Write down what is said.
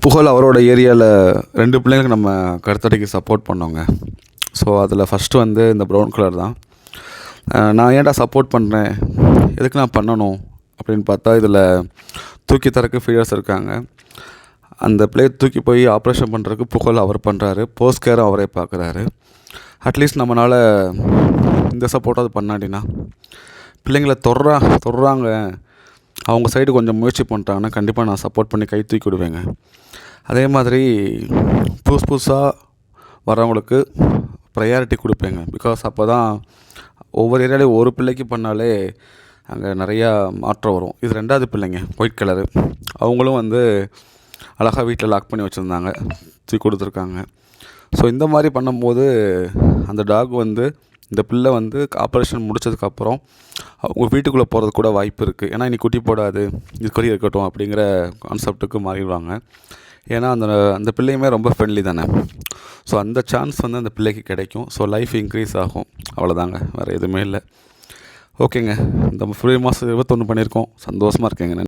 புகழ் அவரோட ஏரியாவில் 2 பிள்ளைங்களுக்கு நம்ம கருத்தடைக்கு சப்போர்ட் பண்ணோங்க. ஸோ அதில் ஃபஸ்ட்டு வந்து இந்த ப்ரௌன் கலர் தான். நான் ஏன்டா சப்போர்ட் பண்ணுறேன், எதுக்கு நான் பண்ணணும் அப்படின்னு பார்த்தா, இதில் தூக்கி தரக்கு ஃபீடர்ஸ் இருக்காங்க. அந்த பிளேயர் தூக்கி போய் ஆப்ரேஷன் பண்ணுறதுக்கு புகழ் அவர் பண்ணுறாரு, போஸ்ட் கேரும் அவரே பார்க்குறாரு. அட்லீஸ்ட் நம்மளால் இந்த சப்போர்ட்டாவது பண்ணாட்டினா, பிள்ளைங்களை தொடுறாங்க, அவங்க சைடு கொஞ்சம் முயற்சி பண்ணிட்டாங்கன்னா கண்டிப்பாக நான் சப்போர்ட் பண்ணி கை தூக்கி விடுவேங்க. அதே மாதிரி புதுசாக வரவங்களுக்கு ப்ரையாரிட்டி கொடுப்பேங்க. பிகாஸ் அப்போ தான் ஒவ்வொரு ஏரியாலையும் ஒரு பிள்ளைக்கு பண்ணாலே அங்கே நிறையா மாற்றம் வரும். இது 2வது பிள்ளைங்க, ஒயிட் கலரு. அவங்களும் வந்து அழகாக வீட்டில் லாக் பண்ணி வச்சுருந்தாங்க, தூக்கி கொடுத்துருக்காங்க. ஸோ இந்த மாதிரி பண்ணும்போது அந்த டாக் வந்து, இந்த பிள்ளை வந்து ஆப்ரேஷன் முடித்ததுக்கப்புறம் அவங்க வீட்டுக்குள்ளே போகிறது கூட வாய்ப்பு இருக்குது. ஏன்னா இனி குட்டி போடாது, இது கூட இருக்கட்டும் அப்படிங்கிற கான்செப்ட்டுக்கு மாறிடுவாங்க. ஏன்னா அந்த பிள்ளையுமே ரொம்ப ஃப்ரெண்ட்லி தானே. ஸோ அந்த சான்ஸ் வந்து அந்த பிள்ளைக்கு கிடைக்கும். ஸோ லைஃப் இன்க்ரீஸ் ஆகும். அவ்வளோதாங்க, வேறு எதுவுமே இல்லை. ஓகேங்க, இந்த February மாதம் 21 பண்ணியிருக்கோம். சந்தோஷமாக இருக்கேங்க.